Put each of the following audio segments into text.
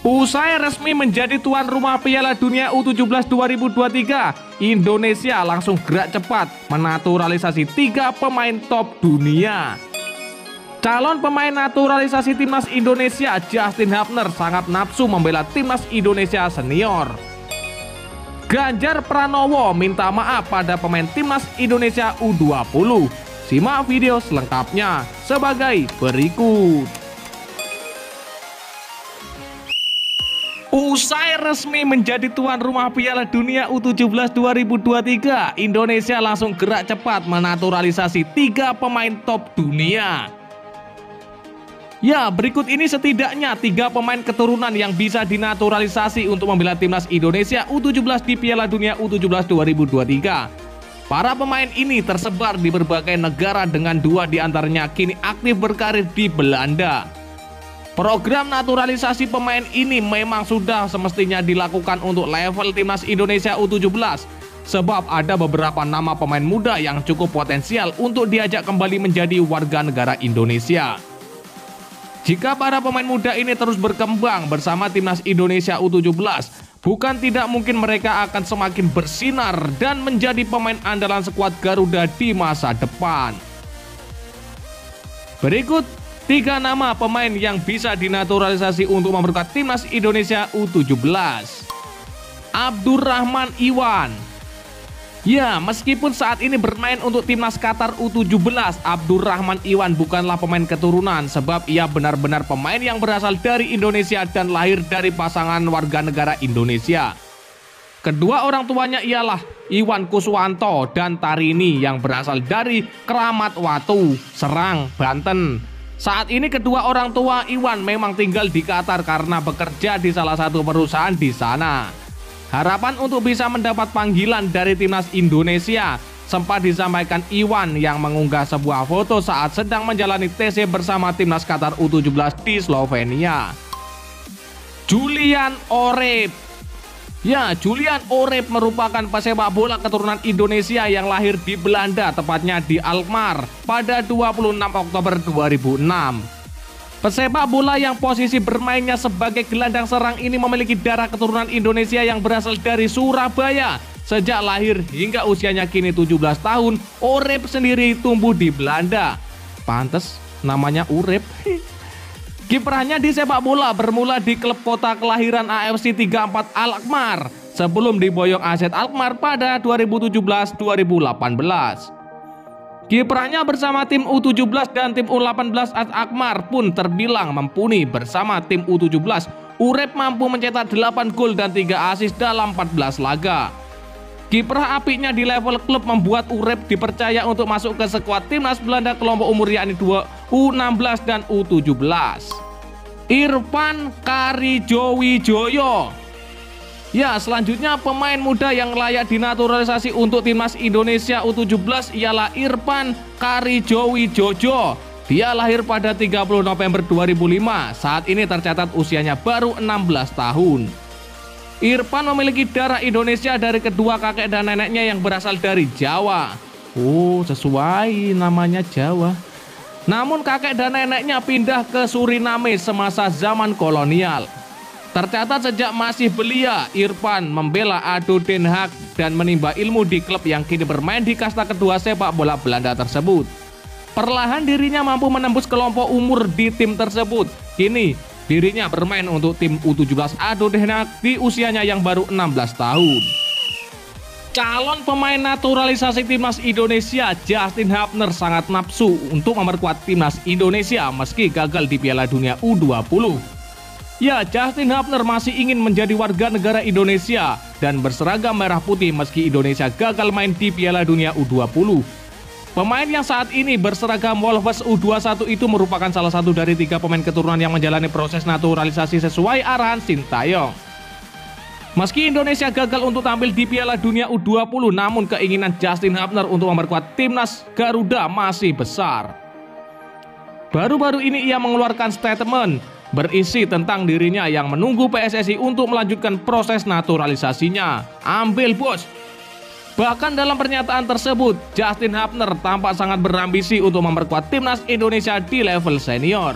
Usai resmi menjadi tuan rumah Piala Dunia U17 2023, Indonesia langsung gerak cepat menaturalisasi 3 pemain top dunia. Calon pemain naturalisasi timnas Indonesia Justin Hapner sangat nafsu membela timnas Indonesia senior. Ganjar Pranowo minta maaf pada pemain timnas Indonesia U20. Simak video selengkapnya sebagai berikut. Usai resmi menjadi tuan rumah Piala Dunia U17 2023, Indonesia langsung gerak cepat menaturalisasi 3 pemain top dunia. Ya, berikut ini setidaknya 3 pemain keturunan yang bisa dinaturalisasi untuk membela timnas Indonesia U17 di Piala Dunia U17 2023. Para pemain ini tersebar di berbagai negara dengan 2 diantaranya kini aktif berkarir di Belanda. Program naturalisasi pemain ini memang sudah semestinya dilakukan untuk level timnas Indonesia U17, sebab ada beberapa nama pemain muda yang cukup potensial untuk diajak kembali menjadi warga negara Indonesia. Jika para pemain muda ini terus berkembang bersama timnas Indonesia U17, bukan tidak mungkin mereka akan semakin bersinar dan menjadi pemain andalan skuad Garuda di masa depan. Berikut 3 nama pemain yang bisa dinaturalisasi untuk memperkuat timnas Indonesia U17. Abdurrahman Iwan. Ya, meskipun saat ini bermain untuk timnas Qatar U17, Abdurrahman Iwan bukanlah pemain keturunan sebab ia benar-benar pemain yang berasal dari Indonesia dan lahir dari pasangan warga negara Indonesia. Kedua orang tuanya ialah Iwan Kuswanto dan Tarini yang berasal dari Keramat Watu, Serang, Banten. Saat ini kedua orang tua Iwan memang tinggal di Qatar karena bekerja di salah satu perusahaan di sana. Harapan untuk bisa mendapat panggilan dari timnas Indonesia sempat disampaikan Iwan yang mengunggah sebuah foto saat sedang menjalani TC bersama timnas Qatar U17 di Slovenia. Julian Oreb. Ya, Julian Oreb merupakan pesepak bola keturunan Indonesia yang lahir di Belanda, tepatnya di Alkmaar pada 26 Oktober 2006. Pesepak bola yang posisi bermainnya sebagai gelandang serang ini memiliki darah keturunan Indonesia yang berasal dari Surabaya. Sejak lahir hingga usianya kini 17 tahun, Oreb sendiri tumbuh di Belanda. Pantes namanya Oreb. Kiprahnya di sepak bola bermula di klub kota kelahiran AFC 34 Alkmaar sebelum diboyong AZ Alkmaar pada 2017-2018. Kiprahnya bersama tim U17 dan tim U18 AZ Alkmaar pun terbilang mumpuni. Bersama tim U17, Oreb mampu mencetak 8 gol dan 3 assist dalam 14 laga. Kiprah apiknya di level klub membuat Oreb dipercaya untuk masuk ke skuad timnas Belanda kelompok umur yakni U16 dan U17. Irfan Karijowijoyo. Ya, selanjutnya pemain muda yang layak dinaturalisasi untuk timnas Indonesia U17 ialah Irfan Karijowijoyo. Dia lahir pada 30 November 2005. Saat ini tercatat usianya baru 16 tahun. Irfan memiliki darah Indonesia dari kedua kakek dan neneknya yang berasal dari Jawa. Oh, sesuai namanya Jawa. Namun kakek dan neneknya pindah ke Suriname semasa zaman kolonial. Tercatat sejak masih belia, Irfan membela ADO Den Haag dan menimba ilmu di klub yang kini bermain di kasta kedua sepak bola Belanda tersebut. Perlahan dirinya mampu menembus kelompok umur di tim tersebut. Kini dirinya bermain untuk tim U17 ADO Den Haag di usianya yang baru 16 tahun. Calon pemain naturalisasi timnas Indonesia Justin Hapner sangat nafsu untuk memperkuat timnas Indonesia meski gagal di Piala Dunia U20. Ya, Justin Hapner masih ingin menjadi warga negara Indonesia dan berseragam merah putih meski Indonesia gagal main di Piala Dunia U20. Pemain yang saat ini berseragam Wolves U21 itu merupakan salah satu dari 3 pemain keturunan yang menjalani proses naturalisasi sesuai arahan Sintayong. Meski Indonesia gagal untuk tampil di Piala Dunia U20, namun keinginan Justin Hapner untuk memperkuat timnas Garuda masih besar. Baru-baru ini ia mengeluarkan statement berisi tentang dirinya yang menunggu PSSI untuk melanjutkan proses naturalisasinya. Ambil bos! Bahkan dalam pernyataan tersebut, Justin Hapner tampak sangat berambisi untuk memperkuat timnas Indonesia di level senior.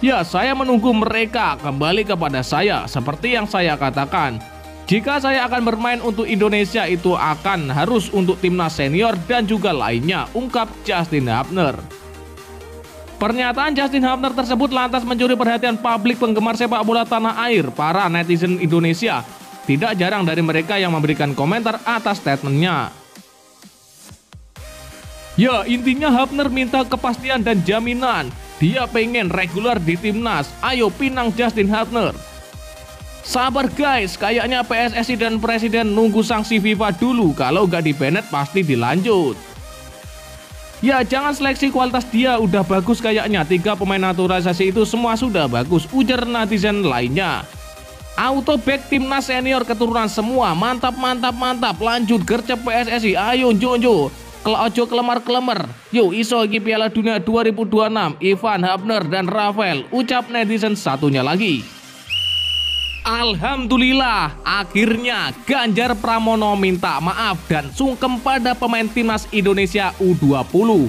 Ya, saya menunggu mereka kembali kepada saya. Seperti yang saya katakan, jika saya akan bermain untuk Indonesia itu akan harus untuk timnas senior dan juga lainnya, ungkap Justin Hubner. Pernyataan Justin Hubner tersebut lantas mencuri perhatian publik penggemar sepak bola tanah air. Para netizen Indonesia tidak jarang dari mereka yang memberikan komentar atas statementnya. Ya, intinya Hubner minta kepastian dan jaminan. Dia pengen reguler di timnas. Ayo pinang Justin Hubner. Sabar guys, kayaknya PSSI dan Presiden nunggu sanksi FIFA dulu. Kalau gak di-banned pasti dilanjut. Ya, jangan seleksi kualitas dia udah bagus kayaknya. 3 pemain naturalisasi itu semua sudah bagus, ujar netizen lainnya. Auto back timnas senior keturunan semua, mantap mantap mantap. Lanjut gercep PSSI, ayo Jojo. Ojo kelemar-kelemar. Yo iso iki Piala Dunia 2026, Ivan, Hubner dan Rafael, ucap netizen satunya lagi. Alhamdulillah, akhirnya Ganjar Pramono minta maaf dan sungkem pada pemain timnas Indonesia U20.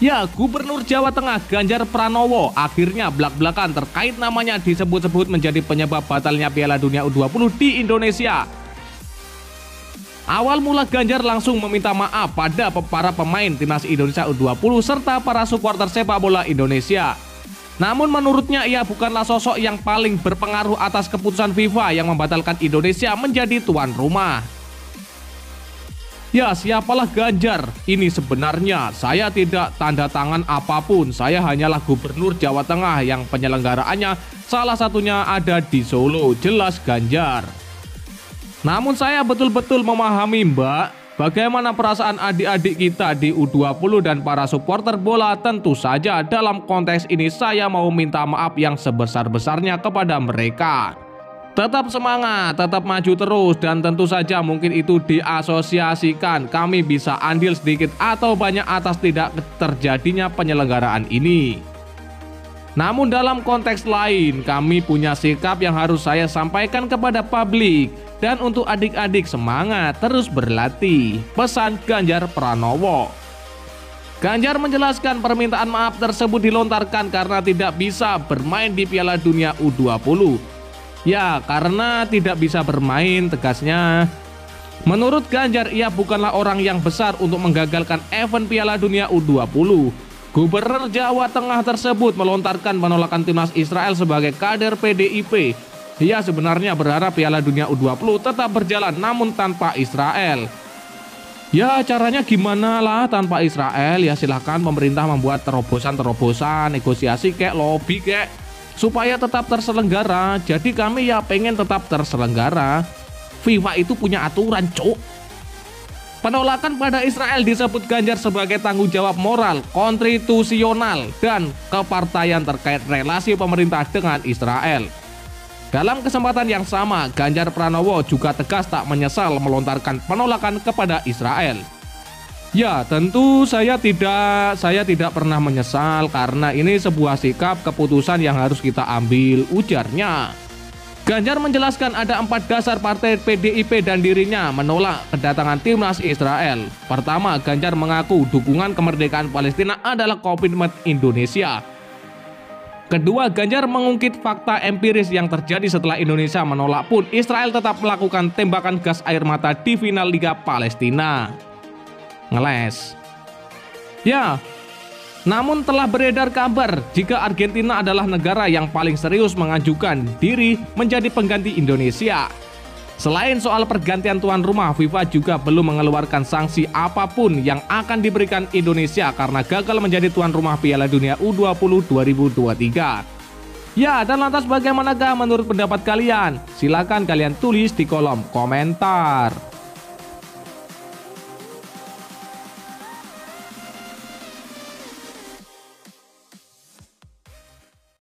Ya, Gubernur Jawa Tengah Ganjar Pranowo akhirnya blak-blakan terkait namanya disebut-sebut menjadi penyebab batalnya Piala Dunia U20 di Indonesia. Awal mula Ganjar langsung meminta maaf pada para pemain timnas Indonesia U20 serta para supporter sepak bola Indonesia. Namun menurutnya ia bukanlah sosok yang paling berpengaruh atas keputusan FIFA yang membatalkan Indonesia menjadi tuan rumah. Ya, siapalah Ganjar? Ini sebenarnya saya tidak tanda tangan apapun. Saya hanyalah Gubernur Jawa Tengah yang penyelenggaraannya salah satunya ada di Solo, jelas Ganjar. Namun saya betul-betul memahami Mbak, bagaimana perasaan adik-adik kita di U20 dan para supporter bola. Tentu saja dalam konteks ini saya mau minta maaf yang sebesar-besarnya kepada mereka. Tetap semangat, tetap maju terus, dan tentu saja mungkin itu diasosiasikan. Kami bisa andil sedikit atau banyak atas tidak terjadinya penyelenggaraan ini. Namun dalam konteks lain, kami punya sikap yang harus saya sampaikan kepada publik. Dan untuk adik-adik semangat terus berlatih, pesan Ganjar Pranowo. Ganjar menjelaskan permintaan maaf tersebut dilontarkan karena tidak bisa bermain di Piala Dunia U20. Ya, karena tidak bisa bermain, tegasnya. Menurut Ganjar, ia bukanlah orang yang besar untuk menggagalkan event Piala Dunia U20. Gubernur Jawa Tengah tersebut melontarkan penolakan timnas Israel sebagai kader PDIP. Ia sebenarnya berharap Piala Dunia U20 tetap berjalan namun tanpa Israel. Ya, caranya gimana lah tanpa Israel? Ya silahkan pemerintah membuat terobosan-terobosan, negosiasi kayak lobby kayak supaya tetap terselenggara. Jadi kami ya pengen tetap terselenggara. FIFA itu punya aturan, cuk. Penolakan pada Israel disebut Ganjar sebagai tanggung jawab moral, konstitusional, dan kepartaian terkait relasi pemerintah dengan Israel. Dalam kesempatan yang sama, Ganjar Pranowo juga tegas tak menyesal melontarkan penolakan kepada Israel. Ya, tentu saya tidak pernah menyesal karena ini sebuah sikap keputusan yang harus kita ambil, ujarnya. Ganjar menjelaskan ada 4 dasar partai PDIP dan dirinya menolak kedatangan timnas Israel. Pertama, Ganjar mengaku dukungan kemerdekaan Palestina adalah komitmen Indonesia. Kedua, Ganjar mengungkit fakta empiris yang terjadi setelah Indonesia menolak pun Israel tetap melakukan tembakan gas air mata di final Liga Palestina. Ngeles. Ya, namun telah beredar kabar jika Argentina adalah negara yang paling serius mengajukan diri menjadi pengganti Indonesia. Selain soal pergantian tuan rumah, FIFA juga belum mengeluarkan sanksi apapun yang akan diberikan Indonesia karena gagal menjadi tuan rumah Piala Dunia U20 2023. Ya, dan lantas bagaimanakah menurut pendapat kalian? Silakan kalian tulis di kolom komentar.